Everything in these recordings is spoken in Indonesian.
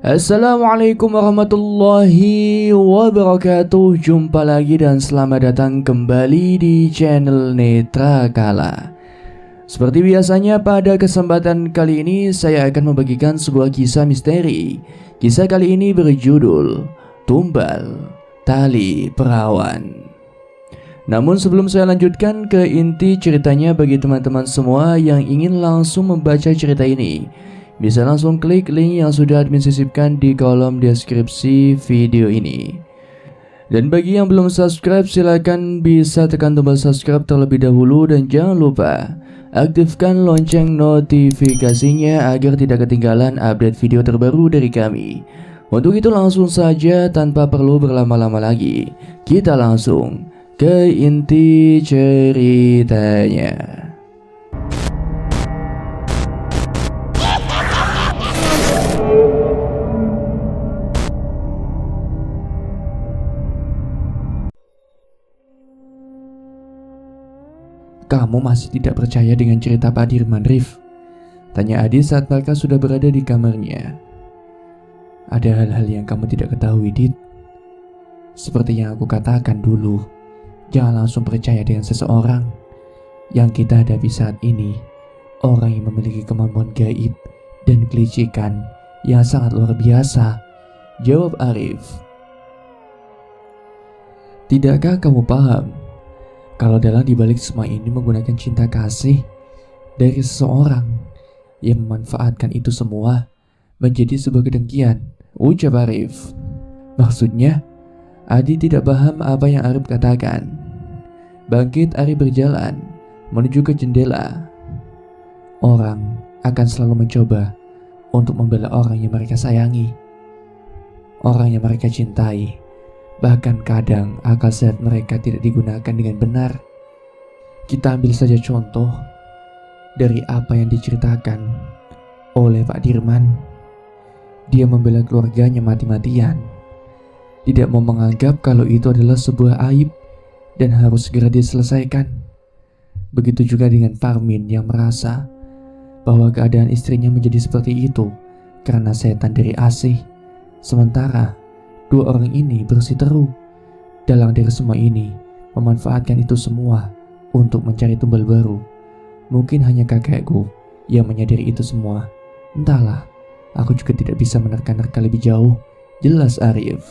Assalamualaikum warahmatullahi wabarakatuh. Jumpa lagi dan selamat datang kembali di channel Netra Kala. Seperti biasanya pada kesempatan kali ini saya akan membagikan sebuah kisah misteri. Kisah kali ini berjudul Tumbal Tali Perawan. Namun sebelum saya lanjutkan ke inti ceritanya, bagi teman-teman semua yang ingin langsung membaca cerita ini, bisa langsung klik link yang sudah admin sisipkan di kolom deskripsi video ini. Dan bagi yang belum subscribe, silahkan bisa tekan tombol subscribe terlebih dahulu. Dan jangan lupa aktifkan lonceng notifikasinya agar tidak ketinggalan update video terbaru dari kami. Untuk itu langsung saja tanpa perlu berlama-lama lagi, kita langsung ke inti ceritanya. Kamu masih tidak percaya dengan cerita Pak Dirman, Rif? Tanya Adi saat mereka sudah berada di kamarnya. Ada hal-hal yang kamu tidak ketahui, Dit. Seperti yang aku katakan dulu, jangan langsung percaya dengan seseorang. Yang kita hadapi saat ini, orang yang memiliki kemampuan gaib dan kelicikan yang sangat luar biasa, jawab Arif. Tidakkah kamu paham kalau dalam dibalik semua ini menggunakan cinta kasih dari seseorang yang memanfaatkan itu semua menjadi sebuah kedengkian, ucap Arif. Maksudnya, Adi tidak paham apa yang Arif katakan. Bangkit, Arif berjalan menuju ke jendela. Orang akan selalu mencoba untuk membela orang yang mereka sayangi, orang yang mereka cintai. Bahkan kadang akal sehat mereka tidak digunakan dengan benar. Kita ambil saja contoh dari apa yang diceritakan oleh Pak Dirman. Dia membela keluarganya mati-matian, tidak mau menganggap kalau itu adalah sebuah aib dan harus segera diselesaikan. Begitu juga dengan Parmin yang merasa bahwa keadaan istrinya menjadi seperti itu karena setan dari Asih. Sementara dua orang ini bersiteru. Dalang dari semua ini memanfaatkan itu semua untuk mencari tumbal baru. Mungkin hanya kakekku yang menyadari itu semua. Entahlah, aku juga tidak bisa menerka-nerka lebih jauh, jelas Arif.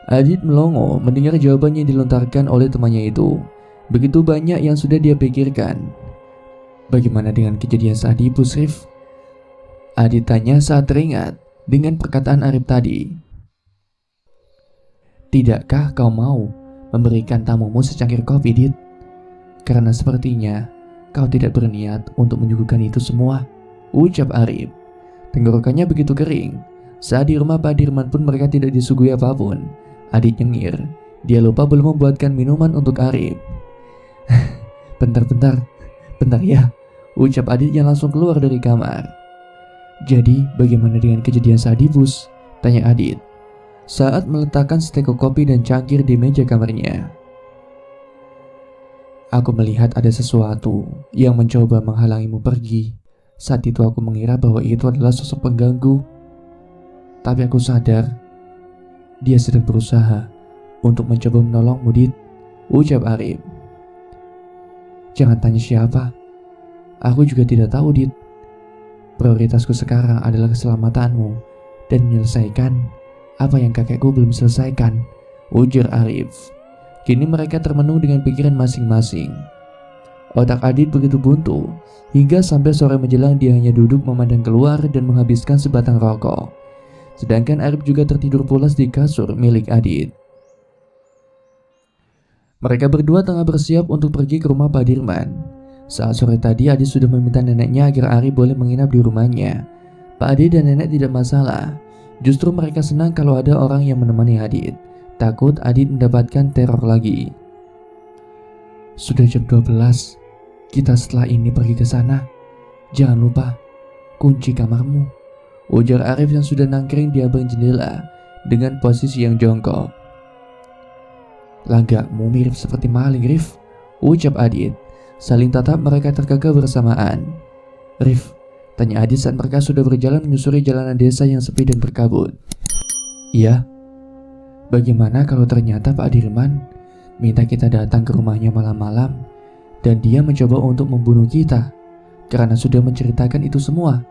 Adit melongo mendengar jawabannya yang dilontarkan oleh temannya itu. Begitu banyak yang sudah dia pikirkan. Bagaimana dengan kejadian saat di bus, Rif? Adit tanya saat teringat dengan perkataan Arif tadi. Tidakkah kau mau memberikan tamumu secangkir kopi, Dit? Karena sepertinya kau tidak berniat untuk menyuguhkan itu semua, ucap Arif. Tenggorokannya begitu kering. Saat di rumah Pak Dirman pun mereka tidak disuguhi apapun. Adit nyengir. Dia lupa belum membuatkan minuman untuk Arif. Bentar ya, ucap Adit yang langsung keluar dari kamar. Jadi bagaimana dengan kejadian saat di bus? Tanya Adit saat meletakkan seteguk kopi dan cangkir di meja kamarnya. Aku melihat ada sesuatu yang mencoba menghalangimu pergi. Saat itu aku mengira bahwa itu adalah sosok pengganggu. Tapi aku sadar dia sedang berusaha untuk mencoba menolongmu, Dit, ucap Arif. Jangan tanya siapa. Aku juga tidak tahu, Dit. Prioritasku sekarang adalah keselamatanmu dan menyelesaikan apa yang kakekku belum selesaikan, ujar Arif. Kini mereka termenung dengan pikiran masing-masing. Otak Adit begitu buntu, hingga sampai sore menjelang dia hanya duduk memandang keluar dan menghabiskan sebatang rokok. Sedangkan Arif juga tertidur pulas di kasur milik Adit. Mereka berdua tengah bersiap untuk pergi ke rumah Pak Dirman. Saat sore tadi, Adit sudah meminta neneknya agar Arif boleh menginap di rumahnya. Pak Adit dan nenek tidak masalah. Justru mereka senang kalau ada orang yang menemani Adit. Takut Adit mendapatkan teror lagi. Sudah jam 12. Kita setelah ini pergi ke sana. Jangan lupa kunci kamarmu, ujar Arif yang sudah nangkring di abang jendela dengan posisi yang jongkok. Lagakmu mirip seperti maling, Rif, ucap Adit. Saling tatap mereka terkekeh bersamaan. Rif, Tanya Adit saat mereka sudah berjalan menyusuri jalanan desa yang sepi dan berkabut. Iya. Bagaimana kalau ternyata Pak Dirman minta kita datang ke rumahnya malam-malam dan dia mencoba untuk membunuh kita karena sudah menceritakan itu semua?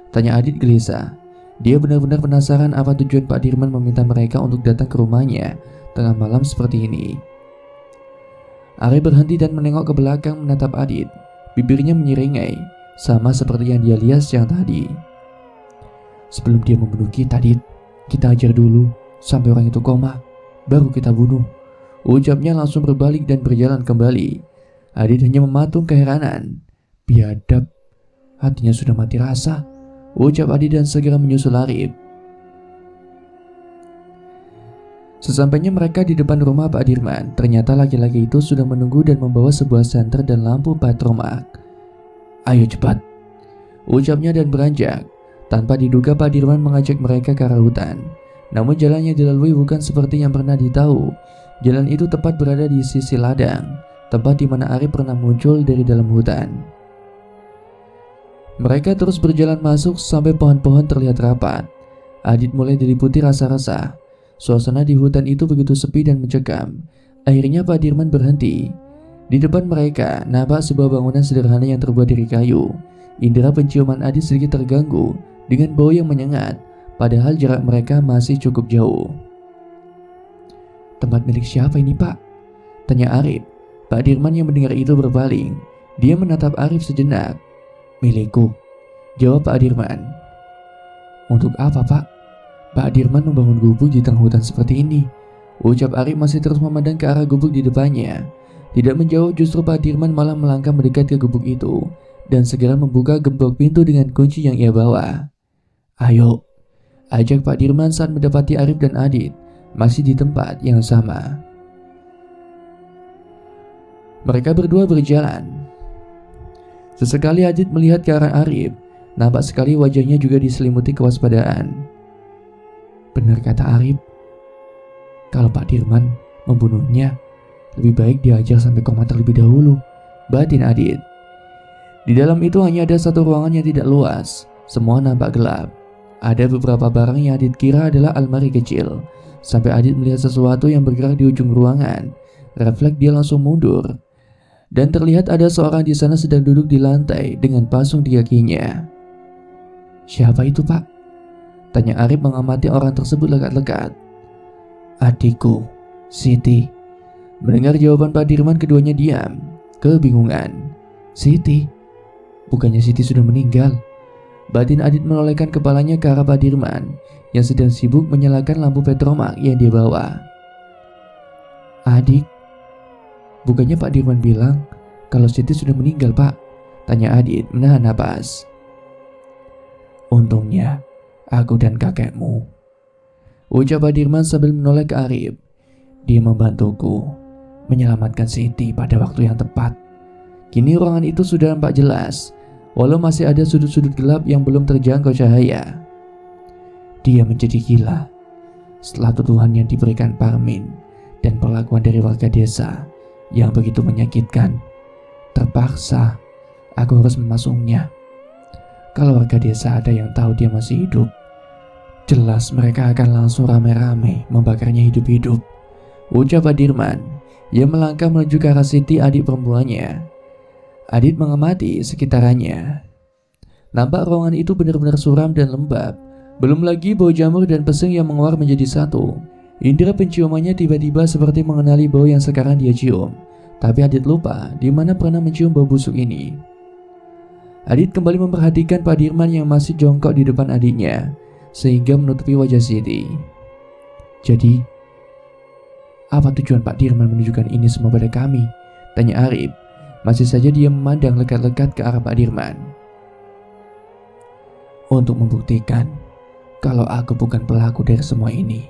Tanya Adit gelisah. Dia benar-benar penasaran apa tujuan Pak Dirman meminta mereka untuk datang ke rumahnya tengah malam seperti ini. Arif berhenti dan menengok ke belakang menatap Adit. Bibirnya menyeringai, sama seperti yang dia lihat siang tadi. Sebelum dia membunuh kita, Dit, kita ajar dulu sampai orang itu koma, baru kita bunuh. Ucapnya langsung berbalik dan berjalan kembali. Adit hanya mematung keheranan. Biadab, hatinya sudah mati rasa, ucap Adit dan segera menyusul Arif. Sesampainya mereka di depan rumah Pak Dirman, ternyata laki-laki itu sudah menunggu dan membawa sebuah senter dan lampu patromak. Ayo cepat, ucapnya dan beranjak. Tanpa diduga Pak Dirman mengajak mereka ke arah hutan. Namun jalan yang dilalui bukan seperti yang pernah ditahu. Jalan itu tepat berada di sisi ladang, tempat di mana Arif pernah muncul dari dalam hutan. Mereka terus berjalan masuk sampai pohon-pohon terlihat rapat. Adit mulai diliputi rasa resah. Suasana di hutan itu begitu sepi dan mencekam. Akhirnya Pak Dirman berhenti. Di depan mereka nampak sebuah bangunan sederhana yang terbuat dari kayu. Indera penciuman Adit sedikit terganggu dengan bau yang menyengat, padahal jarak mereka masih cukup jauh. Tempat milik siapa ini, Pak? Tanya Arif. Pak Dirman yang mendengar itu berpaling. Dia menatap Arif sejenak. Milikku, jawab Pak Dirman. Untuk apa, Pak? Pak Dirman membangun gubuk di tengah hutan seperti ini, ucap Arif masih terus memandang ke arah gubuk di depannya. Tidak menjauh, justru Pak Dirman malah melangkah mendekat ke gubuk itu dan segera membuka gembok pintu dengan kunci yang ia bawa. Ayo, ajak Pak Dirman saat mendapati Arif dan Adit masih di tempat yang sama. Mereka berdua berjalan. Sesekali Adit melihat ke arah Arif, nampak sekali wajahnya juga diselimuti kewaspadaan. Benar kata Arif, kalau Pak Dirman membunuhnya, lebih baik diajar sampai koma terlebih dahulu, batin Adit. Di dalam itu hanya ada satu ruangan yang tidak luas, semua nampak gelap. Ada beberapa barang yang Adit kira adalah almari kecil. Sampai Adit melihat sesuatu yang bergerak di ujung ruangan, refleks dia langsung mundur. Dan terlihat ada seorang di sana sedang duduk di lantai dengan pasung di kakinya. Siapa itu, Pak? Tanya Arif mengamati orang tersebut lekat-lekat. Adikku, Siti. Mendengar jawaban Pak Dirman, keduanya diam, kebingungan. Siti? Bukannya Siti sudah meninggal? Batin Adit menolehkan kepalanya ke arah Pak Dirman yang sedang sibuk menyalakan lampu petromak yang dia bawa. Adik? Bukannya Pak Dirman bilang kalau Siti sudah meninggal, Pak? Tanya Adit menahan napas. Untungnya aku dan kakekmu, ucap Pak Dirman sambil menoleh ke Arif. Dia membantuku menyelamatkan Siti pada waktu yang tepat. Kini ruangan itu sudah nampak jelas, walau masih ada sudut-sudut gelap yang belum terjangkau cahaya. Dia menjadi gila setelah tuduhan yang diberikan Parmin dan perlakuan dari warga desa yang begitu menyakitkan. Terpaksa aku harus memasungnya. Kalau warga desa ada yang tahu dia masih hidup, jelas mereka akan langsung rame-rame membakarnya hidup-hidup, ucap Pak Dirman. Ia melangkah menuju ke arah Siti, adik perempuannya. Adit mengamati sekitarannya. Nampak ruangan itu benar-benar suram dan lembab. Belum lagi bau jamur dan pesing yang menguar menjadi satu. Indera penciumannya tiba-tiba seperti mengenali bau yang sekarang dia cium. Tapi Adit lupa di mana pernah mencium bau busuk ini. Adit kembali memperhatikan Pak Dirman yang masih jongkok di depan adiknya, sehingga menutupi wajah Siti. Jadi, apa tujuan Pak Dirman menunjukkan ini semua pada kami? Tanya Arif. Masih saja dia memandang lekat-lekat ke arah Pak Dirman. Untuk membuktikan kalau aku bukan pelaku dari semua ini.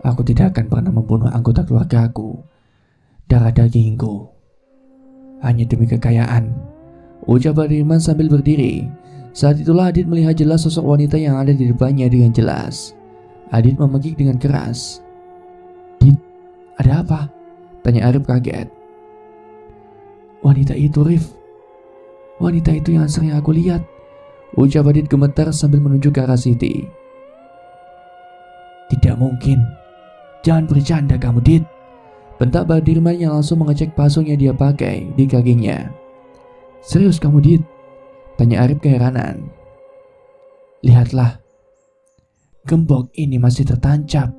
Aku tidak akan pernah membunuh anggota keluargaku, darah dagingku, hanya demi kekayaan, ucap Pak Dirman sambil berdiri. Saat itulah Adit melihat jelas sosok wanita yang ada di depannya dengan jelas. Adit memekik dengan keras. Dit, ada apa? Tanya Arif kaget. Wanita itu, Rif. Wanita itu yang sering aku lihat, Ucap Adit gemetar sambil menunjuk ke arah Siti. Tidak mungkin. Jangan bercanda kamu, Dit. Bentak Pak Dirman yang langsung mengecek pasung yang dia pakai di kakinya. Serius kamu, Dit? Tanya Arif keheranan. Lihatlah. Gembok ini masih tertancap.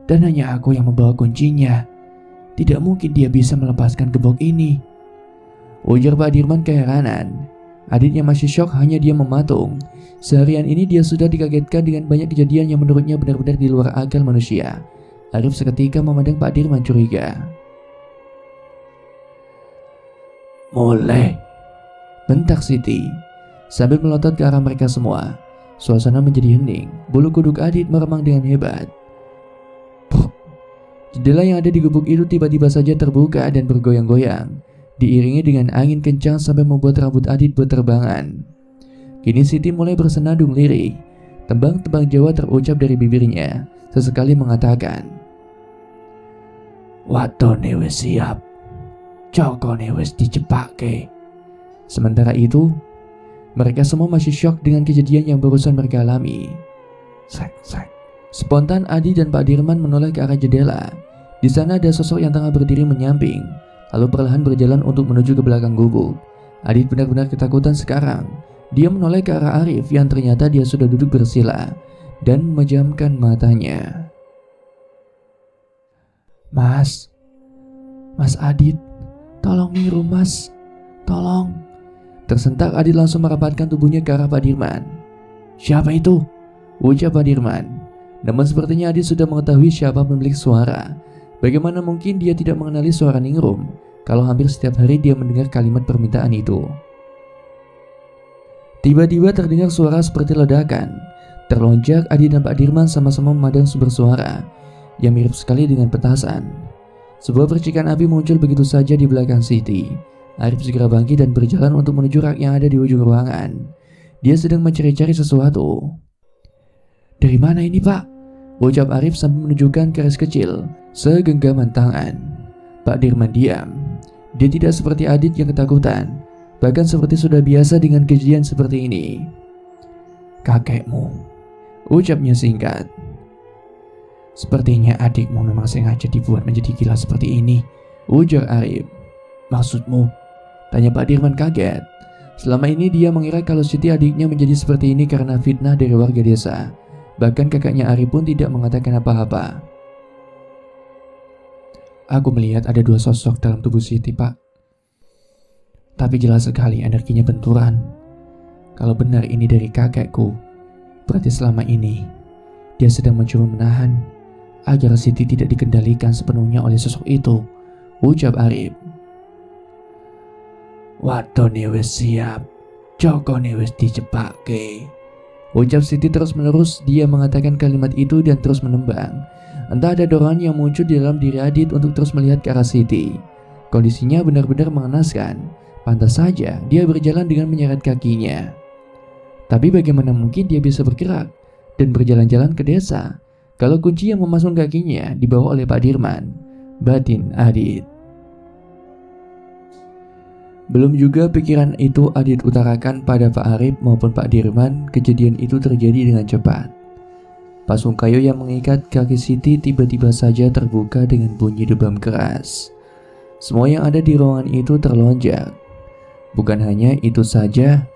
Dan hanya aku yang membawa kuncinya. Tidak mungkin dia bisa melepaskan gembok ini. Ujar Pak Dirman keheranan. Adit yang masih syok hanya dia mematung. Seharian ini dia sudah dikagetkan dengan banyak kejadian yang menurutnya benar-benar di luar akal manusia. Arif seketika memandang Pak Dirman curiga. Mulai, bentak Siti sambil melotot ke arah mereka semua. Suasana menjadi hening. Bulu kuduk Adit meremang dengan hebat. Puh. Jendela yang ada di gubuk itu tiba-tiba saja terbuka dan bergoyang-goyang, diiringi dengan angin kencang sampai membuat rambut Adit berterbangan. Kini Siti mulai bersenandung lirik. Tembang-tembang Jawa terucap dari bibirnya, sesekali mengatakan, "Watone wis siap, cokone wis dicepake." Sementara itu, mereka semua masih syok dengan kejadian yang barusan mereka alami. Sek. Spontan Adi dan Pak Dirman menoleh ke arah jendela. Di sana ada sosok yang tengah berdiri menyamping, lalu perlahan berjalan untuk menuju ke belakang gubuk. Adit benar-benar ketakutan sekarang. Dia menoleh ke arah Arif yang ternyata dia sudah duduk bersila dan memejamkan matanya. Mas Adit, tolong niru Mas, tolong. Tersentak Adit langsung merapatkan tubuhnya ke arah Pak Dirman. Siapa itu? Ucap Pak Dirman. Namun sepertinya Adit sudah mengetahui siapa pemilik suara. Bagaimana mungkin dia tidak mengenali suara Ningrum kalau hampir setiap hari dia mendengar kalimat permintaan itu. Tiba-tiba terdengar suara seperti ledakan. Terlonjak, Adit dan Pak Dirman sama-sama memandang sumber suara yang mirip sekali dengan petasan. Sebuah percikan api muncul begitu saja di belakang Siti. Arif segera bangkit dan berjalan untuk menuju rak yang ada di ujung ruangan. Dia sedang mencari-cari sesuatu. Dari mana ini, Pak? Ucap Arif sambil menunjukkan keris kecil segenggaman tangan. Pak Dirman diam. Dia tidak seperti Adit yang ketakutan, bahkan seperti sudah biasa dengan kejadian seperti ini. Kakekmu, ucapnya singkat. Sepertinya adikmu memang sengaja dibuat menjadi gila seperti ini, ujar Arif. Maksudmu? Tanya Pak Dirman kaget. Selama ini dia mengira kalau Siti adiknya menjadi seperti ini karena fitnah dari warga desa. Bahkan kakaknya Arif pun tidak mengatakan apa-apa. Aku melihat ada dua sosok dalam tubuh Siti, Pak. Tapi jelas sekali energinya benturan. Kalau benar ini dari kakekku, berarti selama ini dia sedang mencoba menahan agar Siti tidak dikendalikan sepenuhnya oleh sosok itu, ucap Arif. Wadone wis siap, cokone wis dicepake. Ucap Siti terus-menerus. Dia mengatakan kalimat itu dan terus menembang. Entah ada dorongan yang muncul di dalam diri Adit untuk terus melihat ke arah Siti. Kondisinya benar-benar mengenaskan. Pantas saja dia berjalan dengan menyeret kakinya. Tapi bagaimana mungkin dia bisa bergerak dan berjalan-jalan ke desa kalau kunci yang memasung kakinya dibawa oleh Pak Dirman? Batin Adit. Belum juga pikiran itu Adit utarakan pada Pak Arif maupun Pak Dirman. Kejadian itu terjadi dengan cepat. Pasung kayu yang mengikat kaki Siti tiba-tiba saja terbuka dengan bunyi debam keras. Semua yang ada di ruangan itu terlonjak. Bukan hanya itu saja,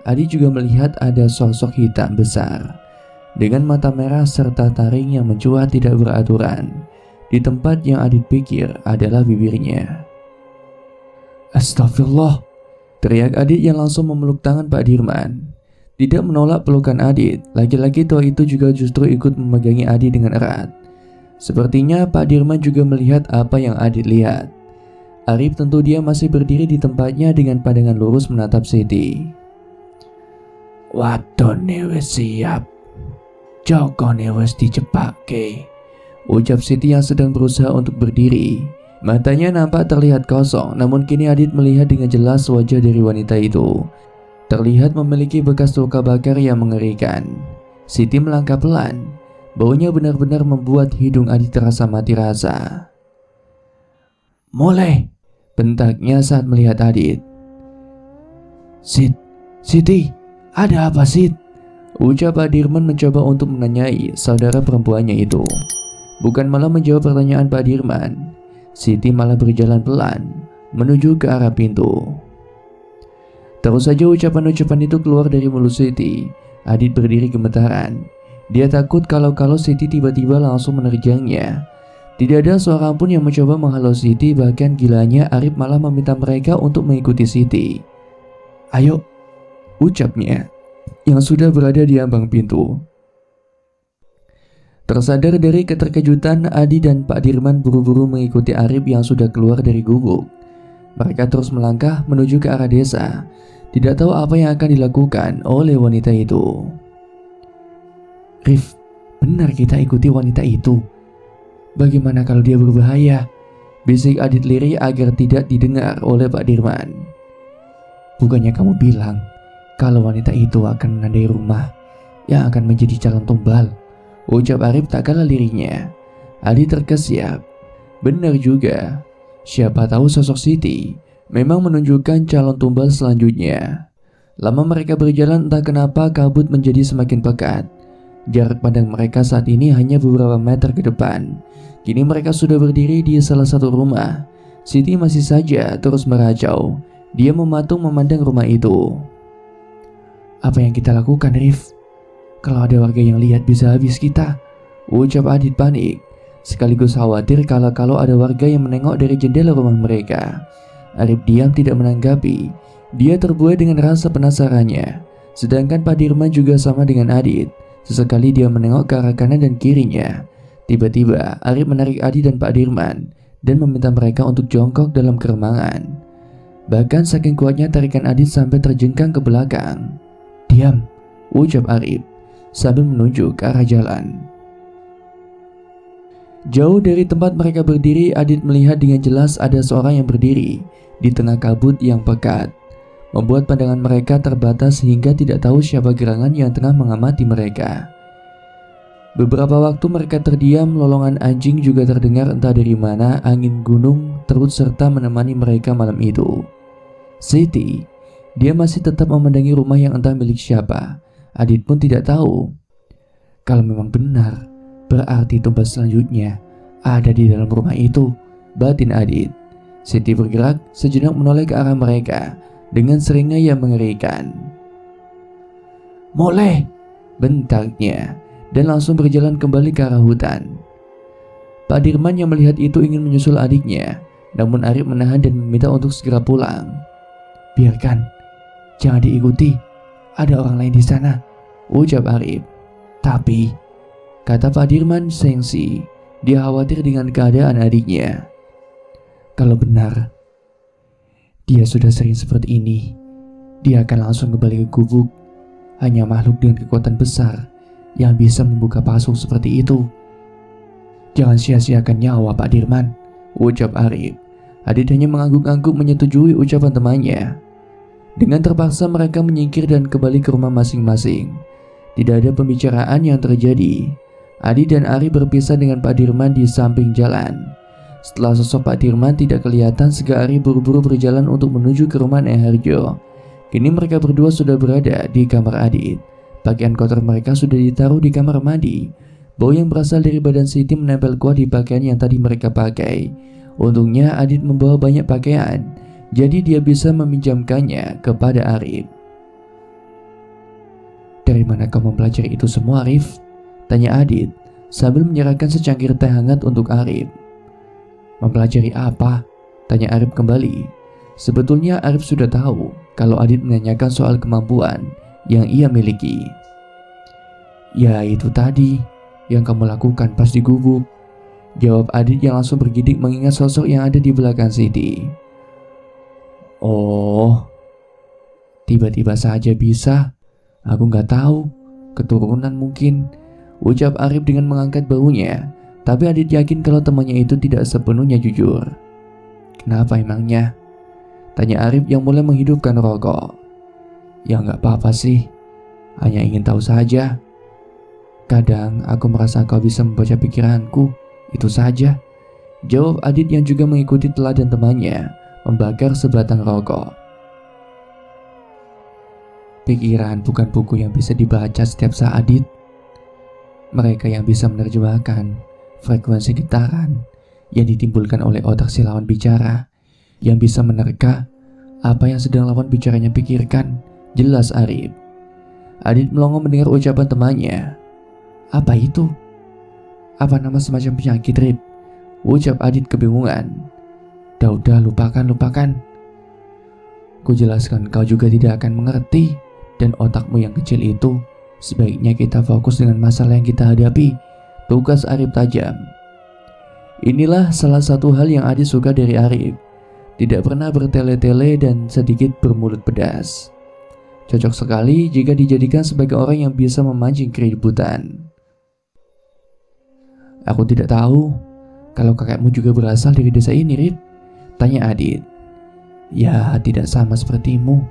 Adit juga melihat ada sosok hitam besar dengan mata merah serta taring yang mencuat tidak beraturan di tempat yang Adit pikir adalah bibirnya. Astagfirullah, teriak Adit yang langsung memeluk tangan Pak Dirman. Tidak menolak pelukan Adit, laki-laki tua itu juga justru ikut memegangi Adit dengan erat. Sepertinya Pak Dirman juga melihat apa yang Adit lihat. Arif tentu dia masih berdiri di tempatnya dengan pandangan lurus menatap Siti. Wadone wis siap, cokone wis dicepake, ucap Siti yang sedang berusaha untuk berdiri. Matanya nampak terlihat kosong, namun kini Adit melihat dengan jelas wajah dari wanita itu. Terlihat memiliki bekas luka bakar yang mengerikan. Siti melangkah pelan. Baunya benar-benar membuat hidung Adit terasa mati rasa. Mulai, bentaknya saat melihat Adit. Siti, Ada apa Sid? Ucap Pak Dirman mencoba untuk menanyai saudara perempuannya itu. Bukan malah menjawab pertanyaan Pak Dirman, Siti malah berjalan pelan menuju ke arah pintu. Terus saja ucapan-ucapan itu keluar dari mulut Siti. Adit berdiri gemetaran. Dia takut kalau Siti tiba-tiba langsung menerjangnya. Tidak ada seorang pun yang mencoba menghalau Siti, bahkan gilanya Arif malah meminta mereka untuk mengikuti Siti. Ayo, ucapnya yang sudah berada di ambang pintu. Tersadar dari keterkejutan, Adi dan Pak Dirman buru-buru mengikuti Arif yang sudah keluar dari gubuk. Mereka terus melangkah menuju ke arah desa, tidak tahu apa yang akan dilakukan oleh wanita itu. Rif, benar kita ikuti wanita itu. Bagaimana kalau dia berbahaya? Bisik Adit lirih agar tidak didengar oleh Pak Dirman. Bukannya kamu bilang kalau wanita itu akan menandai rumah yang akan menjadi calon tumbal? Ucap Arif tak kalah lirihnya. Adi terkesiap. Benar juga. Siapa tahu sosok Siti memang menunjukkan calon tumbal selanjutnya. Lama mereka berjalan, entah kenapa kabut menjadi semakin pekat. Jarak pandang mereka saat ini hanya beberapa meter ke depan. Kini mereka sudah berdiri di salah satu rumah. Siti masih saja terus meracau. Dia mematung memandang rumah itu. Apa yang kita lakukan, Rif? Kalau ada warga yang lihat bisa habis kita, ucap Adit panik. Sekaligus khawatir kalau ada warga yang menengok dari jendela rumah mereka. Arif diam tidak menanggapi. Dia terbuai dengan rasa penasarannya. Sedangkan Pak Dirman juga sama dengan Adit. Sesekali dia menengok ke arah kanan dan kirinya. Tiba-tiba Arif menarik Adit dan Pak Dirman dan meminta mereka untuk jongkok dalam keremangan. Bahkan saking kuatnya tarikan Adit sampai terjengkang ke belakang. Diam, ucap Arif sambil menunjuk ke arah jalan. Jauh dari tempat mereka berdiri, Adit melihat dengan jelas ada seorang yang berdiri di tengah kabut yang pekat, membuat pandangan mereka terbatas hingga tidak tahu siapa gerangan yang tengah mengamati mereka. Beberapa waktu mereka terdiam, lolongan anjing juga terdengar entah dari mana. Angin gunung terus serta menemani mereka malam itu. Siti, dia masih tetap memandangi rumah yang entah milik siapa. Adit pun tidak tahu. Kalau memang benar, berarti tumbal selanjutnya ada di dalam rumah itu, batin Adit. Siti bergerak sejenak menoleh ke arah mereka dengan seringai yang mengerikan. Moleh, bentaknya, dan langsung berjalan kembali ke arah hutan. Pak Dirman yang melihat itu ingin menyusul adiknya, namun Arif menahan dan meminta untuk segera pulang. Biarkan, jangan diikuti, ada orang lain di sana, ucap Arif. Tapi, kata Pak Dirman sengsi, dia khawatir dengan keadaan adiknya. Kalau benar dia sudah sering seperti ini, dia akan langsung kembali ke gubuk. Hanya makhluk dengan kekuatan besar yang bisa membuka pasung seperti itu. Jangan sia-siakan nyawa, Pak Dirman, ucap Arif. Adit hanya mengangguk-angguk menyetujui ucapan temannya. Dengan terpaksa mereka menyingkir dan kembali ke rumah masing-masing. Tidak ada pembicaraan yang terjadi. Adit dan Arif berpisah dengan Pak Dirman di samping jalan. Setelah sosok Pak Dirman tidak kelihatan, Sega Arif buru-buru berjalan untuk menuju ke rumah Nyai Harjo. Kini mereka berdua sudah berada di kamar Adit. Pakaian kotor mereka sudah ditaruh di kamar mandi. Bau yang berasal dari badan Siti menempel kuat di pakaian yang tadi mereka pakai. Untungnya Adit membawa banyak pakaian, jadi dia bisa meminjamkannya kepada Arif. Dari mana kau mempelajari itu semua, Arif? Tanya Adit sambil menyerahkan secangkir teh hangat untuk Arif. Mempelajari apa? Tanya Arif kembali. Sebetulnya Arif sudah tahu kalau Adit menanyakan soal kemampuan yang ia miliki. Ya itu tadi yang kamu lakukan pas di gubuk, jawab Adit yang langsung bergidik mengingat sosok yang ada di belakang Siti. Oh, tiba-tiba saja bisa. Aku nggak tahu, keturunan mungkin, ucap Arif dengan mengangkat bahunya. Tapi Adit yakin kalau temannya itu tidak sepenuhnya jujur. Kenapa emangnya? Tanya Arif yang mulai menghidupkan rokok. Ya nggak apa-apa sih, hanya ingin tahu saja. Kadang aku merasa kau bisa membaca pikiranku, itu saja, jawab Adit yang juga mengikuti teladan temannya membakar sebatang rokok. Pikiran bukan buku yang bisa dibaca setiap saat, Dit. Mereka yang bisa menerjemahkan frekuensi getaran yang ditimbulkan oleh otak si lawan bicara, yang bisa menerka apa yang sedang lawan bicaranya pikirkan. Jelas Arif. Adit melongo mendengar ucapan temannya. Apa itu? Apa nama semacam penyakit, Rip? Ucap Adit kebingungan. Udah, lupakan. Ku jelaskan, kau juga tidak akan mengerti. Dan otakmu yang kecil itu, sebaiknya kita fokus dengan masalah yang kita hadapi. Tugas Arif tajam. Inilah salah satu hal yang Adit suka dari Arif. Tidak pernah bertele-tele dan sedikit bermulut pedas. Cocok sekali jika dijadikan sebagai orang yang bisa memancing keributan. Aku tidak tahu kalau kakekmu juga berasal dari desa ini, Rip. Tanya Adit. Ya, tidak sama sepertimu.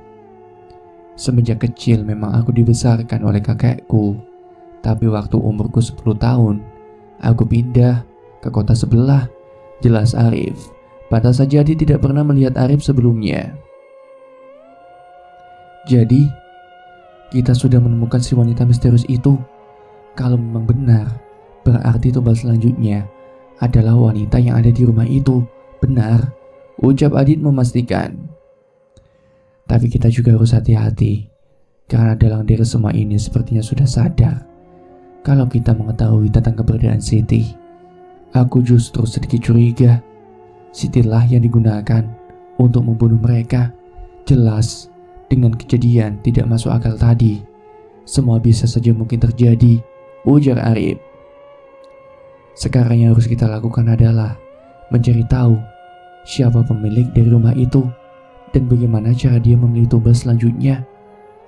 Semenjak kecil memang aku dibesarkan oleh kakekku. Tapi waktu umurku 10 tahun, aku pindah ke kota sebelah. Jelas Arif. Pantas saja Adit tidak pernah melihat Arif sebelumnya. Jadi, kita sudah menemukan si wanita misterius itu. Kalau memang benar, berarti tumbal selanjutnya adalah wanita yang ada di rumah itu. Benar, ucap Adit memastikan. Tapi kita juga harus hati-hati, karena dalang dari semua ini sepertinya sudah sadar kalau kita mengetahui tentang keberadaan Siti. Aku justru sedikit curiga, Siti lah yang digunakan untuk membunuh mereka. Jelas, dengan kejadian tidak masuk akal tadi, semua bisa saja mungkin terjadi, ujar Arif. Sekarang yang harus kita lakukan adalah mencari tahu siapa pemilik dari rumah itu dan bagaimana cara dia memilih tumbal selanjutnya.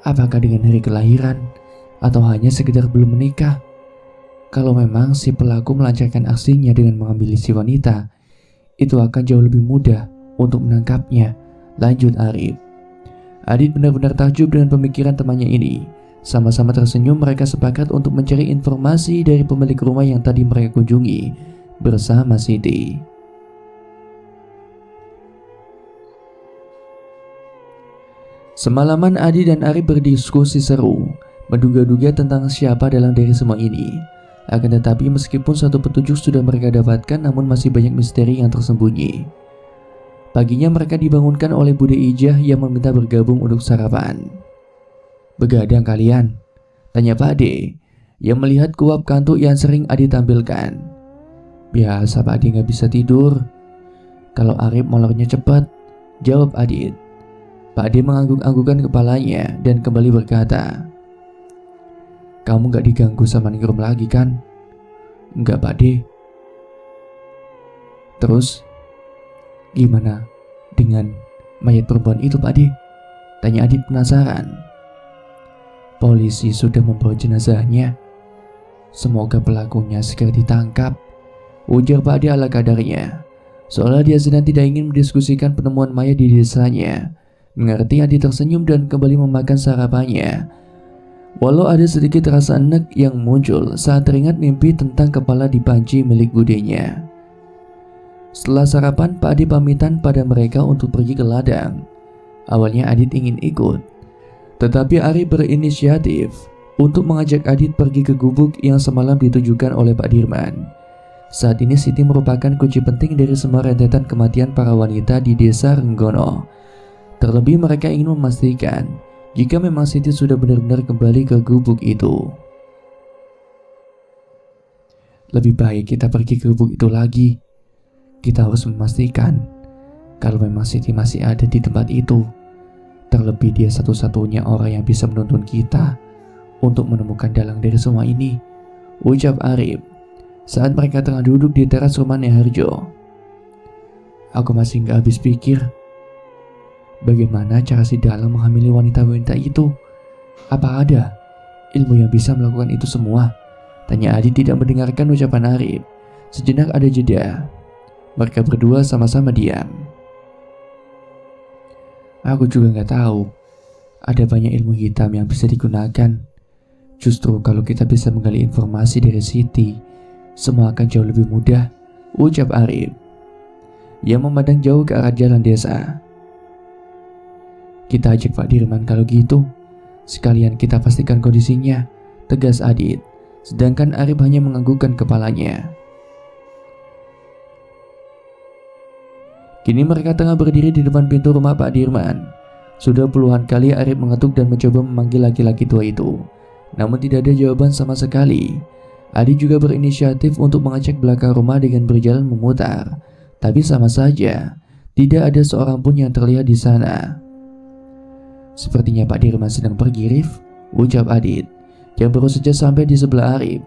Apakah dengan hari kelahiran atau hanya sekedar belum menikah? Kalau memang si pelaku melancarkan aksinya dengan mengambil si wanita, itu akan jauh lebih mudah untuk menangkapnya, lanjut Arif. Adit benar-benar takjub dengan pemikiran temannya ini. Sama-sama tersenyum, mereka sepakat untuk mencari informasi dari pemilik rumah yang tadi mereka kunjungi bersama Siti. Semalaman Adi dan Arif berdiskusi seru, menduga-duga tentang siapa dalang dari semua ini. Akan tetapi meskipun satu petunjuk sudah mereka dapatkan, namun masih banyak misteri yang tersembunyi. Paginya mereka dibangunkan oleh Bude Ijah yang meminta bergabung untuk sarapan. Begadang kalian? Tanya Pak Ade yang melihat kuap kantuk yang sering Adi tampilkan. Biasa Pak Ade gak bisa tidur. Kalau Arif molornya cepat, jawab Adit. Pak Ade mengangguk-anggukkan kepalanya dan kembali berkata, kamu gak diganggu sama Ningrum lagi kan? Enggak Pak Ade. Terus gimana dengan mayat perempuan itu Pak Ade? Tanya Adit penasaran. Polisi sudah membawa jenazahnya. Semoga pelakunya segera ditangkap, ujar Pak Ade ala kadarnya. Seolah dia sedang tidak ingin mendiskusikan penemuan mayat di desanya. Mengerti, Adit tersenyum dan kembali memakan sarapannya. Walau ada sedikit rasa enek yang muncul saat teringat mimpi tentang kepala dipanci milik budenya. Setelah sarapan, Pak Adi pamitan pada mereka untuk pergi ke ladang. Awalnya Adit ingin ikut, tetapi Ari berinisiatif untuk mengajak Adit pergi ke gubuk yang semalam ditujukan oleh Pak Dirman. Saat ini Siti merupakan kunci penting dari semua rentetan kematian para wanita di desa Renggono. Terlebih mereka ingin memastikan jika memang Siti sudah benar-benar kembali ke gubuk itu. Lebih baik kita pergi ke gubuk itu lagi. Kita harus memastikan kalau memang Siti masih ada di tempat itu. Terlebih dia satu-satunya orang yang bisa menuntun kita untuk menemukan dalang dari semua ini, ucap Arif saat mereka tengah duduk di teras rumah Neharjo. Aku masih gak habis pikir bagaimana cara si dalang menghamili wanita-wanita itu. Apa ada ilmu yang bisa melakukan itu semua? Tanya Adit tidak mendengarkan ucapan Arif. Sejenak ada jeda. Mereka berdua sama-sama diam. Aku juga gak tahu. Ada banyak ilmu hitam yang bisa digunakan. Justru kalau kita bisa menggali informasi dari Siti, semua akan jauh lebih mudah, ucap Arif yang memandang jauh ke arah jalan desa. Kita ajak Pak Dirman kalau gitu. Sekalian kita pastikan kondisinya, tegas Adit. Sedangkan Arif hanya menganggukkan kepalanya. Kini mereka tengah berdiri di depan pintu rumah Pak Dirman. Sudah puluhan kali Arif mengetuk dan mencoba memanggil laki-laki tua itu, namun tidak ada jawaban sama sekali. Adit juga berinisiatif untuk mengecek belakang rumah dengan berjalan memutar, tapi sama saja tidak ada seorang pun yang terlihat di sana. Sepertinya Pak Dirman sedang pergi, Rif, ucap Adit yang baru saja sampai di sebelah Arif.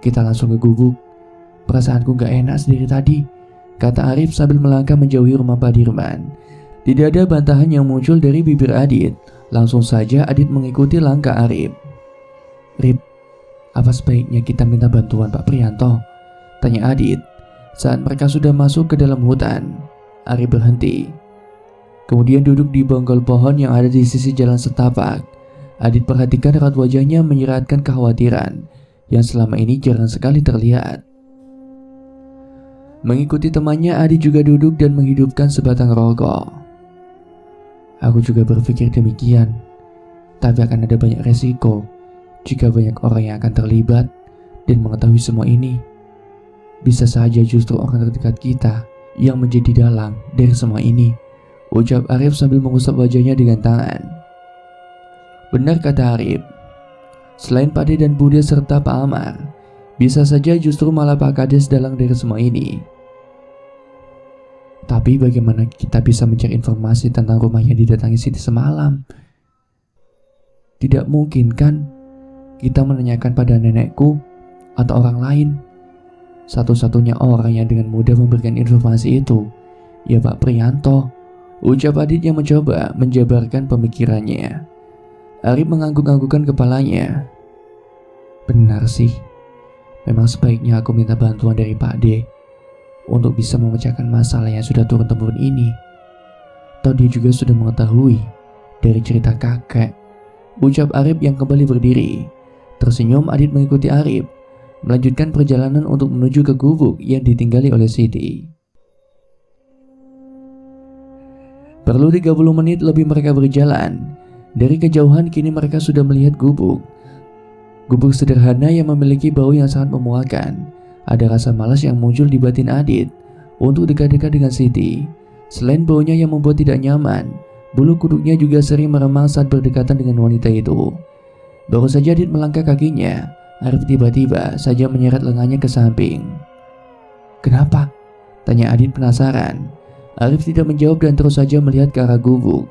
Kita langsung ke gubuk. Perasaanku gak enak sendiri tadi, kata Arif sambil melangkah menjauhi rumah Pak Dirman. Tidak ada bantahan yang muncul dari bibir Adit. Langsung saja Adit mengikuti langkah Arif. Rif, apa sebaiknya kita minta bantuan Pak Prianto? Tanya Adit saat mereka sudah masuk ke dalam hutan. Arif berhenti, kemudian duduk di bonggol pohon yang ada di sisi jalan setapak. Adit perhatikan raut wajahnya menyiratkan kekhawatiran yang selama ini jarang sekali terlihat. Mengikuti temannya, Adit juga duduk dan menghidupkan sebatang rokok. Aku juga berpikir demikian, tapi akan ada banyak resiko jika banyak orang yang akan terlibat dan mengetahui semua ini. Bisa saja justru orang terdekat kita yang menjadi dalang dari semua ini, ucap Arif sambil mengusap wajahnya dengan tangan. Benar kata Arif, selain Pak De dan Bude serta Pak Amar, bisa saja justru malah Pak Kades dalang dari semua ini. Tapi bagaimana kita bisa mencari informasi tentang rumah yang didatangi Siti semalam? Tidak mungkin kan kita menanyakan pada nenekku atau orang lain. Satu-satunya orang yang dengan mudah memberikan informasi itu ya Pak Prianto, ucap Adit yang mencoba menjabarkan pemikirannya. Arif mengangguk-anggukkan kepalanya. Benar sih, memang sebaiknya aku minta bantuan dari Pak De untuk bisa memecahkan masalah yang sudah turun-temurun ini. Toh dia juga sudah mengetahui dari cerita kakek, ucap Arif yang kembali berdiri. Tersenyum, Adit mengikuti Arif melanjutkan perjalanan untuk menuju ke gubuk yang ditinggali oleh Siti. Perlu 30 menit lebih mereka berjalan. Dari kejauhan kini mereka sudah melihat gubuk. Gubuk sederhana yang memiliki bau yang sangat memuakkan. Ada rasa malas yang muncul di batin Adit untuk dekat-dekat dengan Siti. Selain baunya yang membuat tidak nyaman, bulu kuduknya juga sering meremang saat berdekatan dengan wanita itu. Baru saja Adit melangkah kakinya, Arif tiba-tiba saja menyeret lengannya ke samping. Kenapa? Tanya Adit penasaran. Arif tidak menjawab dan terus saja melihat ke arah gubuk.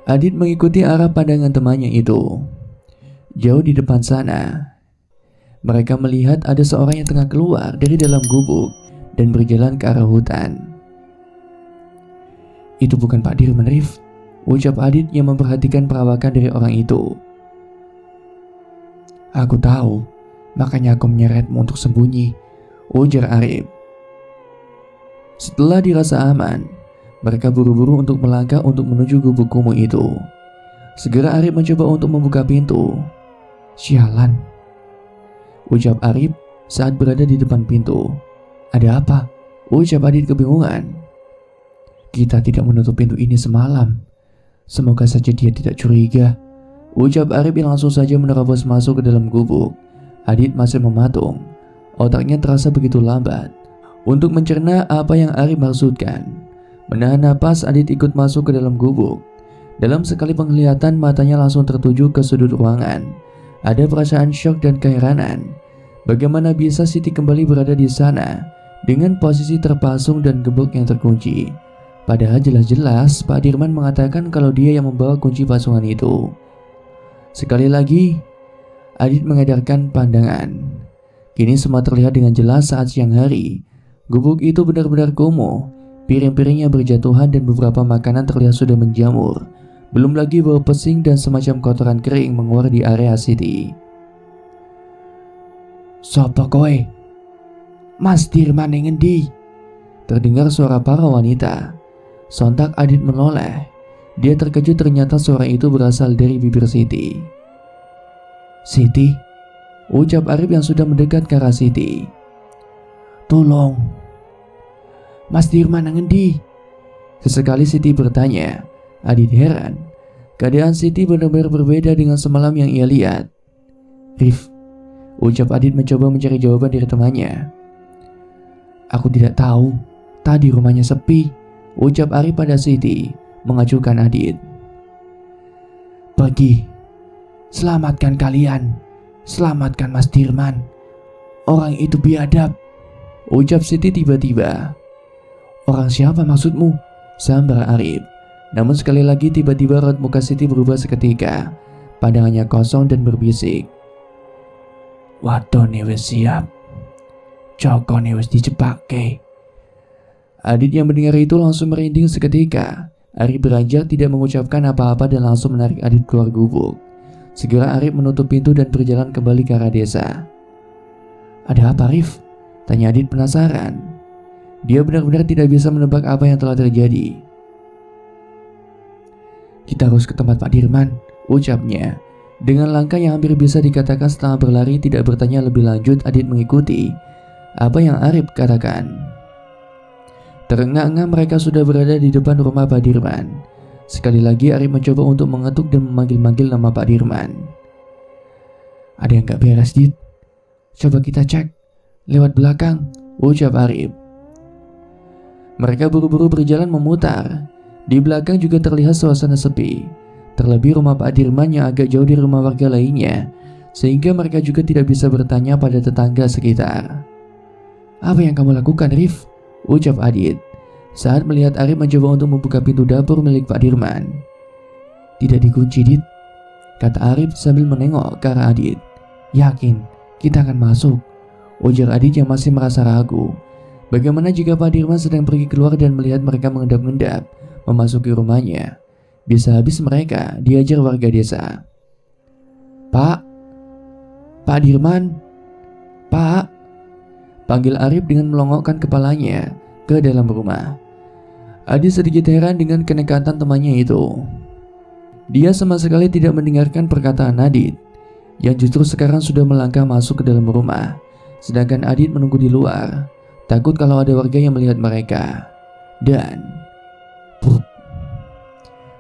Adit mengikuti arah pandangan temannya itu. Jauh di depan sana, mereka melihat ada seorang yang tengah keluar dari dalam gubuk dan berjalan ke arah hutan. Itu bukan Pak Dirman, Rif, ucap Adit yang memperhatikan perawakan dari orang itu. Aku tahu, makanya aku menyeretmu untuk sembunyi, ujar Arif. Setelah dirasa aman, mereka buru-buru untuk melangkah untuk menuju gubuk kumuh itu. Segera Arif mencoba untuk membuka pintu. Sialan, ucap Arif saat berada di depan pintu. Ada apa? Ucap Adit kebingungan. Kita tidak menutup pintu ini semalam. Semoga saja dia tidak curiga, ucap Arif yang langsung saja menerobos masuk ke dalam gubuk. Adit masih mematung. Otaknya terasa begitu lambat untuk mencerna apa yang Arif maksudkan. Menahan napas, Adit ikut masuk ke dalam gubuk. Dalam sekali penglihatan, matanya langsung tertuju ke sudut ruangan. Ada perasaan syok dan keheranan. Bagaimana bisa Siti kembali berada di sana dengan posisi terpasung dan gebuk yang terkunci? Padahal jelas-jelas Pak Dirman mengatakan kalau dia yang membawa kunci pasungan itu. Sekali lagi, Adit mengedarkan pandangan. Kini semua terlihat dengan jelas saat siang hari. Gubuk itu benar-benar kumuh. Piring-piringnya berjatuhan dan beberapa makanan terlihat sudah menjamur. Belum lagi bau pesing dan semacam kotoran kering menguar di area Siti. Sopo kowe? Mas Dirman yang ngendi? Terdengar suara para wanita. Sontak Adit menoleh. Dia terkejut ternyata suara itu berasal dari bibir Siti. Siti, ucap Arif yang sudah mendekat ke arah Siti. Tolong, Mas Dirman nang endi? Sesekali Siti bertanya. Adit heran. Keadaan Siti benar-benar berbeda dengan semalam yang ia lihat. Rif, ucap Adit mencoba mencari jawaban dari temannya. Aku tidak tahu, tadi rumahnya sepi, ucap Arif pada Siti, mengacuhkan Adit. Pergi, selamatkan kalian, selamatkan Mas Dirman. Orang itu biadab, ucap Siti tiba-tiba. Orang siapa maksudmu? Sambar Arif. Namun sekali lagi tiba-tiba raut muka Siti berubah seketika. Pandangannya kosong dan berbisik. Wadone wis siap. Cokone wis dijebake. Adit yang mendengar itu langsung merinding seketika. Arif beranjak tidak mengucapkan apa-apa dan langsung menarik Adit keluar gubuk. Segera Arif menutup pintu dan berjalan kembali ke arah desa. Ada apa, Rif? Tanya Adit penasaran. Dia benar-benar tidak bisa menebak apa yang telah terjadi. Kita harus ke tempat Pak Dirman, ucapnya. Dengan langkah yang hampir bisa dikatakan setengah berlari, tidak bertanya lebih lanjut, Adit mengikuti apa yang Arif katakan. Terengah-engah mereka sudah berada di depan rumah Pak Dirman. Sekali lagi Arif mencoba untuk mengetuk dan memanggil-manggil nama Pak Dirman. Ada yang gak beres, Dit. Coba kita cek lewat belakang, ucap Arif. Mereka buru-buru berjalan memutar. Di belakang juga terlihat suasana sepi. Terlebih rumah Pak Dirman yang agak jauh dari rumah warga lainnya, sehingga mereka juga tidak bisa bertanya pada tetangga sekitar. Apa yang kamu lakukan, Rif? Ucap Adit saat melihat Arif mencoba untuk membuka pintu dapur milik Pak Dirman. Tidak dikunci, Dit, kata Arif sambil menengok ke arah Adit. Yakin kita akan masuk, ujar Adit yang masih merasa ragu. Bagaimana jika Pak Dirman sedang pergi keluar dan melihat mereka mengendap-endap memasuki rumahnya? Bisa habis mereka diajar warga desa. Pak Dirman, Pak, panggil Arif dengan melongokkan kepalanya ke dalam rumah. Adit sedikit heran dengan kenekatan temannya itu. Dia sama sekali tidak mendengarkan perkataan Adit, yang justru sekarang sudah melangkah masuk ke dalam rumah. Sedangkan Adit menunggu di luar, takut kalau ada warga yang melihat mereka. Dan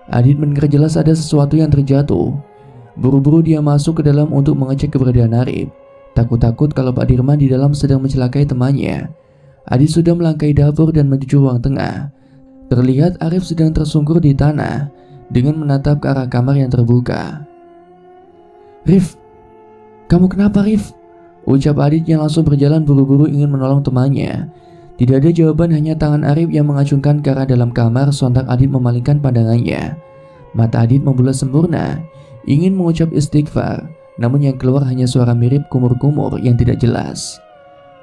Adit mendengar jelas ada sesuatu yang terjatuh. Buru-buru dia masuk ke dalam untuk mengecek keberadaan Arif. Takut-takut kalau Pak Dirman di dalam sedang mencelakai temannya. Adit sudah melangkahi dapur dan menuju ruang tengah. Terlihat Arif sedang tersungkur di tanah dengan menatap ke arah kamar yang terbuka. Rif, kamu kenapa, Rif? Ucap Adit yang langsung berjalan buru-buru ingin menolong temannya. Tidak ada jawaban, hanya tangan Arif yang mengacungkan ke arah dalam kamar. Sontak Adit memalingkan pandangannya. Mata Adit membulat sempurna, ingin mengucap istighfar, namun yang keluar hanya suara mirip kumur-kumur yang tidak jelas.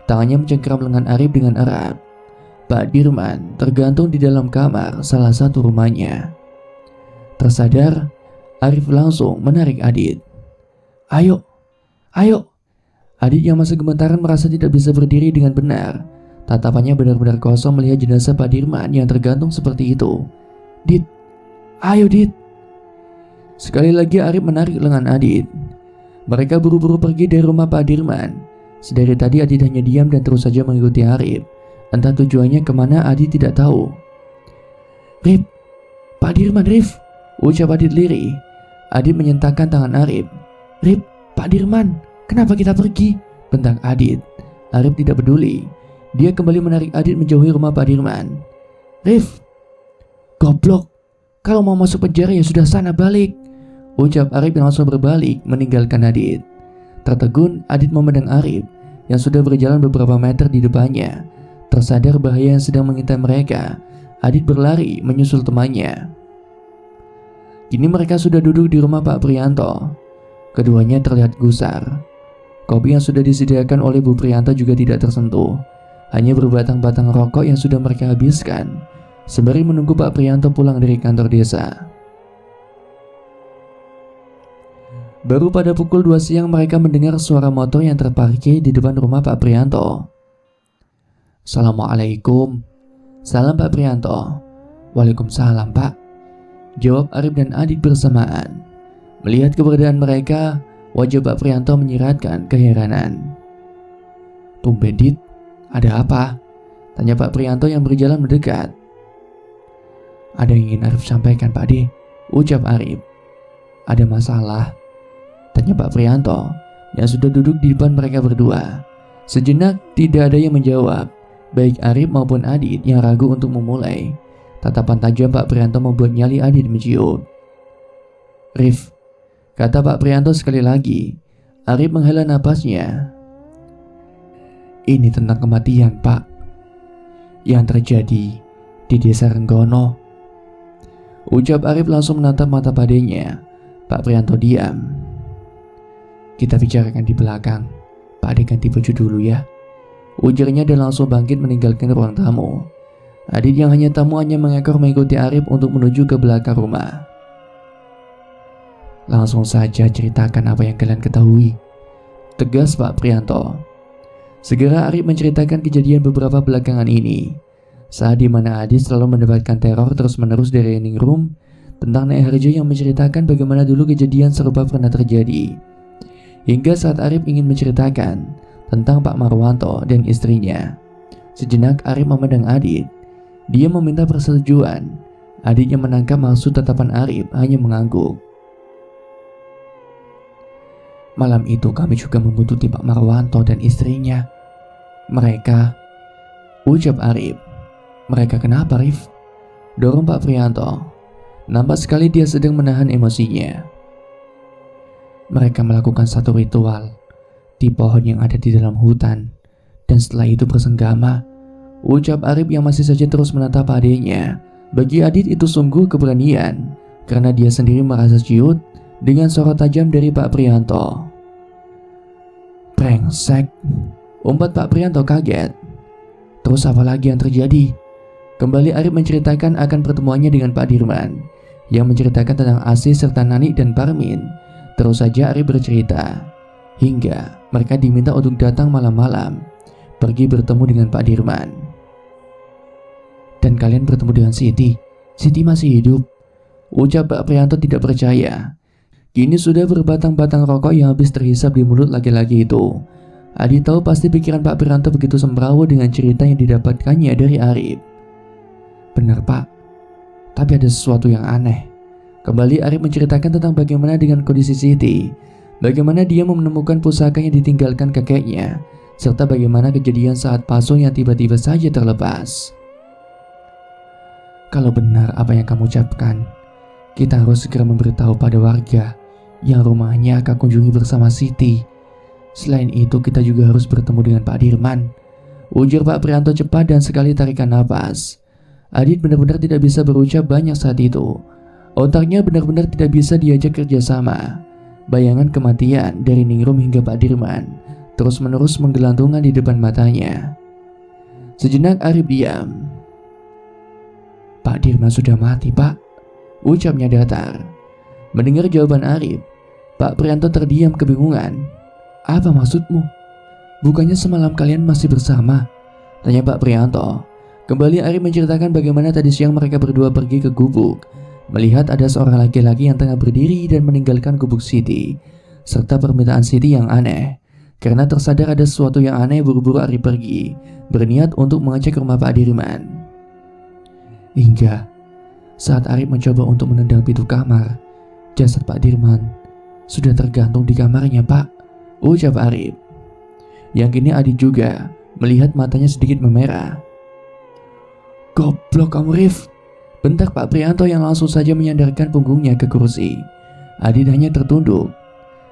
Tangannya mencengkeram lengan Arif dengan erat. Pak Dirman tergantung di dalam kamar salah satu rumahnya. Tersadar, Arif langsung menarik Adit. Ayo. Adit yang masih gemetaran merasa tidak bisa berdiri dengan benar. Tatapannya benar-benar kosong melihat jenazah Pak Dirman yang tergantung seperti itu. Dit, ayo Dit. Sekali lagi Arif menarik lengan Adit. Mereka buru-buru pergi dari rumah Pak Dirman. Sedari tadi Adit hanya diam dan terus saja mengikuti Arif. Entah tujuannya kemana Adit tidak tahu. Rif, Pak Dirman, Rif, ucap Adit lirih. Adit menyentakkan tangan Arif. Rif, Pak Dirman, kenapa kita pergi? Bentak Adit. Arif tidak peduli. Dia kembali menarik Adit menjauhi rumah Pak Dirman. Rif, goblok, kalau mau masuk penjara ya sudah sana balik, ucap Arif yang langsung berbalik meninggalkan Adit. Tertegun, Adit memandang Arif yang sudah berjalan beberapa meter di depannya. Tersadar bahaya yang sedang mengintai mereka, Adit berlari menyusul temannya. Kini mereka sudah duduk di rumah Pak Prianto. Keduanya terlihat gusar. Kopi yang sudah disediakan oleh Bu Prianto juga tidak tersentuh. Hanya berbatang-batang rokok yang sudah mereka habiskan sembari menunggu Pak Prianto pulang dari kantor desa. Baru pada pukul 2 siang mereka mendengar suara motor yang terparkir di depan rumah Pak Prianto. Assalamualaikum. Salam Pak Prianto. Waalaikumsalam Pak, jawab Arif dan Adit bersamaan. Melihat keberadaan mereka, wajah Pak Prianto menyiratkan keheranan. Tumben Dit, ada apa? Tanya Pak Prianto yang berjalan mendekat. Ada yang ingin Arif sampaikan Pak D, ucap Arif. Ada masalah? Tanya Pak Prianto yang sudah duduk di depan mereka berdua. Sejenak tidak ada yang menjawab, baik Arif maupun Adit yang ragu untuk memulai. Tatapan tajam Pak Prianto membuat nyali Adit menciut. "Rif," kata Pak Prianto sekali lagi. Arif menghela napasnya. "Ini tentang kematian, Pak, yang terjadi di desa Renggono." Ucap Arif langsung menatap mata padenya. Pak Prianto diam. "Kita bicarakan di belakang. Pak Ade ganti baju dulu ya," ujarnya dan langsung bangkit meninggalkan ruang tamu. Adit yang hanya tamu hanya mengekor mengikuti Arif untuk menuju ke belakang rumah. "Langsung saja ceritakan apa yang kalian ketahui," tegas Pak Prianto. Segera Arif menceritakan kejadian beberapa belakangan ini, saat dimana Adit selalu mendapatkan teror terus-menerus dari Ningrum tentang Nek Harjo yang menceritakan bagaimana dulu kejadian serupa pernah terjadi. Hingga saat Arif ingin menceritakan tentang Pak Marwanto dan istrinya, sejenak Arif memandang Adit. Dia meminta persetujuan. Adit yang menangkap maksud tatapan Arif hanya mengangguk. "Malam itu kami juga membuntuti Pak Marwanto dan istrinya. Mereka," ucap Arif. "Mereka kenapa, Rif?" dorong Pak Prianto. Nampak sekali dia sedang menahan emosinya. "Mereka melakukan satu ritual di pohon yang ada di dalam hutan, dan setelah itu bersenggama," ucap Arif yang masih saja terus menatap adiknya. Bagi Adit itu sungguh keberanian, karena dia sendiri merasa ciut dengan sorot tajam dari Pak Prianto. "Brengsek," umpat Pak Prianto kaget. "Terus apa lagi yang terjadi?" Kembali Arif menceritakan akan pertemuannya dengan Pak Dirman, yang menceritakan tentang Asis serta Nani dan Parmin. Terus saja Arif bercerita, hingga mereka diminta untuk datang malam-malam, pergi bertemu dengan Pak Dirman. "Dan kalian bertemu dengan Siti? Siti masih hidup?" ucap Pak Prianto tidak percaya. Kini sudah berbatang-batang rokok yang habis terhisap di mulut laki-laki itu. Adit tahu pasti pikiran Pak Prianto begitu semrawut dengan cerita yang didapatkannya dari Arif. "Benar, Pak, tapi ada sesuatu yang aneh." Kembali Arif menceritakan tentang bagaimana dengan kondisi Siti, bagaimana dia menemukan pusaka yang ditinggalkan kakeknya, serta bagaimana kejadian saat Paso yang tiba-tiba saja terlepas. "Kalau benar apa yang kamu ucapkan, kita harus segera memberitahu pada warga yang rumahnya akan kunjungi bersama Siti. Selain itu kita juga harus bertemu dengan Pak Dirman," ujar Pak Prianto cepat dan sekali tarikan napas. Adit benar-benar tidak bisa berucap banyak saat itu. Otaknya benar-benar tidak bisa diajak kerjasama. Bayangan kematian dari Ningrum hingga Pak Dirman terus-menerus menggelantungan di depan matanya. Sejenak Arif diam. "Pak Dirman sudah mati, Pak," ucapnya datar. Mendengar jawaban Arif, Pak Prianto terdiam kebingungan. "Apa maksudmu? Bukannya semalam kalian masih bersama?" tanya Pak Prianto. Kembali Arif menceritakan bagaimana tadi siang mereka berdua pergi ke gubuk, melihat ada seorang laki-laki yang tengah berdiri dan meninggalkan gubuk Siti, serta permintaan Siti yang aneh. Karena tersadar ada sesuatu yang aneh, buru-buru Arif pergi, berniat untuk mengecek rumah Pak Dirman. Hingga saat Arif mencoba untuk menendang pintu kamar, jasad Pak Dirman sudah tergantung di kamarnya, Pak, ucap Arif. Yang kini Adit juga melihat matanya sedikit memerah. "Goblok kamu, Rif," bentak Pak Prianto yang langsung saja menyandarkan punggungnya ke kursi. Adit hanya tertunduk,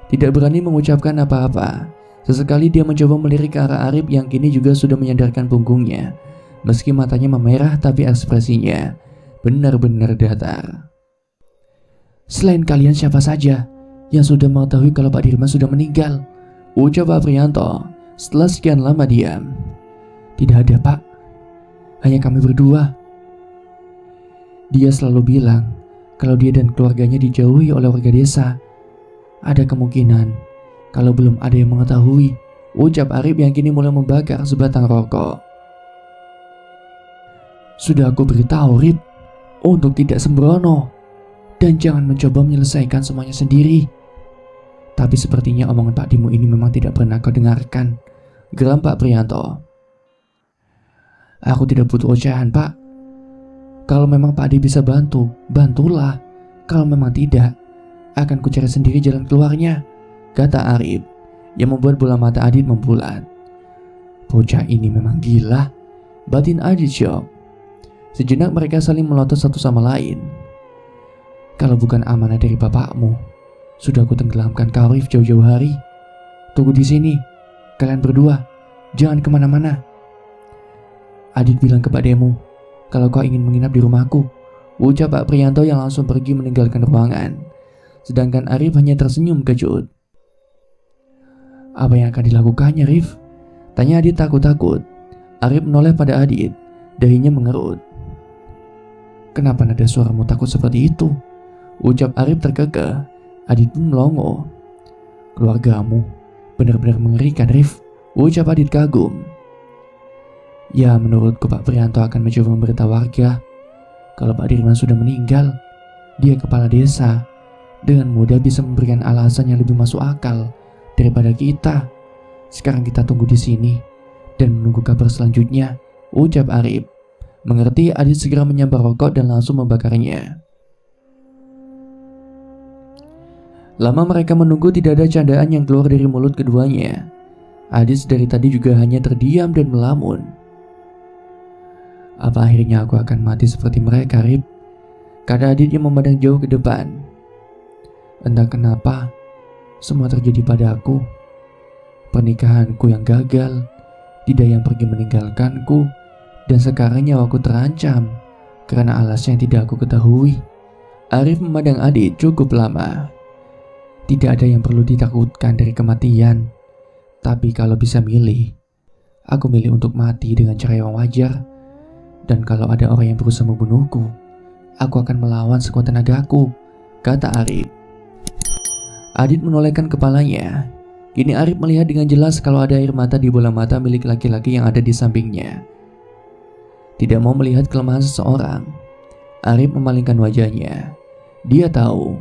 tidak berani mengucapkan apa-apa. Sesekali dia mencoba melirik ke arah Arif yang kini juga sudah menyandarkan punggungnya. Meski matanya memerah, tapi ekspresinya benar-benar datar. "Selain kalian siapa saja yang sudah mengetahui kalau Pak Dirman sudah meninggal?" ucap Pak Prianto setelah sekian lama diam. "Tidak ada, Pak. Hanya kami berdua. Dia selalu bilang kalau dia dan keluarganya dijauhi oleh warga desa. Ada kemungkinan kalau belum ada yang mengetahui," ucap Arif yang kini mulai membakar sebatang rokok. "Sudah aku beritahu, Rif, untuk tidak sembrono dan jangan mencoba menyelesaikan semuanya sendiri. Tapi sepertinya omongan Pak Dimu ini memang tidak pernah kau dengarkan," geram Pak Prianto. "Aku tidak butuh ocehan, Pak. Kalau memang Pak Adi bisa bantu, bantulah. Kalau memang tidak, Akan ku cari sendiri jalan keluarnya, kata Arif, yang membuat bola mata Adit membulat. Bocah ini memang gila, batin Adit syok. Sejenak mereka saling melotot satu sama lain. Kalau bukan amanah dari bapakmu, sudah ku tenggelamkan kau Arif jauh-jauh hari. Tunggu di sini, kalian berdua, jangan kemana-mana. Adit bilang kepadamu, kalau kau ingin menginap di rumahku, ucap Pak Prianto yang langsung pergi meninggalkan ruangan. Sedangkan Arif hanya tersenyum kejut. Apa yang akan dilakukannya, Rif? Tanya Adit takut-takut. Arif menoleh pada Adit, dahinya mengerut. Kenapa nada suaramu takut seperti itu? Ucap Arif terkekeh. Adit pun melongo. Keluargamu benar-benar mengerikan, Rif, ucap Adit kagum. Ya, menurutku Pak Prianto akan mencoba memberitahu warga kalau Pak Dirman sudah meninggal. Dia kepala desa, dengan mudah bisa memberikan alasan yang lebih masuk akal daripada kita. Sekarang kita tunggu di sini dan menunggu kabar selanjutnya, ucap Arif. Mengerti, Adit segera menyambar rokok dan langsung membakarnya. Lama mereka menunggu, tidak ada candaan yang keluar dari mulut keduanya. Adit dari tadi juga hanya terdiam dan melamun. Apa akhirnya aku akan mati seperti mereka, Rip? Kata Adit yang memandang jauh ke depan. Entah kenapa, semua terjadi pada aku. Pernikahanku yang gagal, Dida yang pergi meninggalkanku, dan sekarang nyawaku terancam karena alasan yang tidak aku ketahui. Arif memandang Adit cukup lama. Tidak ada yang perlu ditakutkan dari kematian. Tapi kalau bisa milih, aku milih untuk mati dengan cara yang wajar. Dan kalau ada orang yang berusaha membunuhku, aku akan melawan sekuat tenagaku, kata Arif. Adit menolehkan kepalanya. Kini Arif melihat dengan jelas kalau ada air mata di bola mata milik laki-laki yang ada di sampingnya. Tidak mau melihat kelemahan seseorang, Arif memalingkan wajahnya. Dia tahu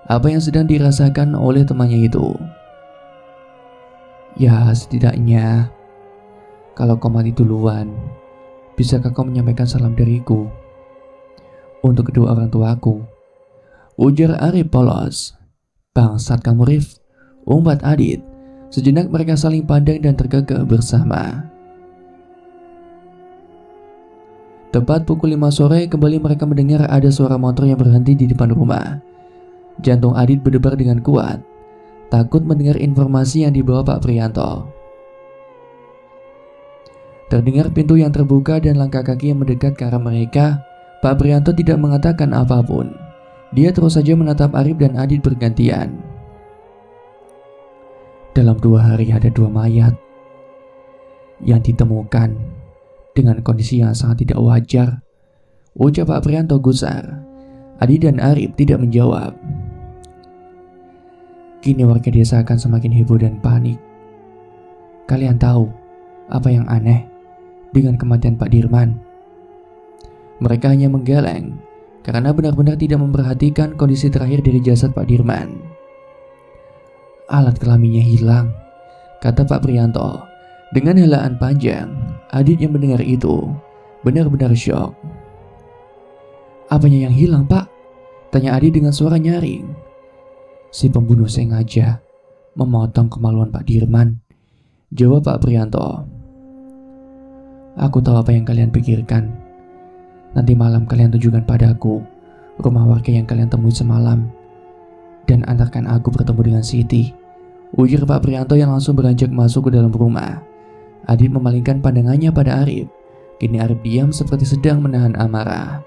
apa yang sedang dirasakan oleh temannya itu. Ya, setidaknya kalau kau mati duluan, bisakah kau menyampaikan salam dariku untuk kedua orang tuaku? Ujar Arif polos. Bangsat kamu, Rif, umpat Adit. Sejenak mereka saling pandang dan terkekeh bersama. Tepat pukul 5 sore kembali mereka mendengar ada suara motor yang berhenti di depan rumah. Jantung Adit berdebar dengan kuat, takut mendengar informasi yang dibawa Pak Prianto. Terdengar pintu yang terbuka dan langkah kaki yang mendekat ke arah mereka. Pak Prianto tidak mengatakan apapun. Dia terus saja menatap Arif dan Adit bergantian. Dalam 2 hari ada 2 mayat yang ditemukan dengan kondisi yang sangat tidak wajar, ucap Pak Prianto gusar. Adit dan Arif tidak menjawab. Kini warga desa akan semakin heboh dan panik. Kalian tahu apa yang aneh dengan kematian Pak Dirman? Mereka hanya menggeleng karena benar-benar tidak memperhatikan kondisi terakhir dari jasad Pak Dirman. Alat kelaminnya hilang, kata Pak Prianto. Dengan helaan panjang, Adit yang mendengar itu benar-benar syok. Apanya yang hilang, Pak? Tanya Adit dengan suara nyaring. Si pembunuh sengaja memotong kemaluan Pak Dirman, jawab Pak Prianto. Aku tahu apa yang kalian pikirkan. Nanti malam kalian tunjukkan padaku rumah warga yang kalian temui semalam dan antarkan aku bertemu dengan Siti, ujar Pak Prianto yang langsung beranjak masuk ke dalam rumah. Adit memalingkan pandangannya pada Arif. Kini Arif diam seperti sedang menahan amarah.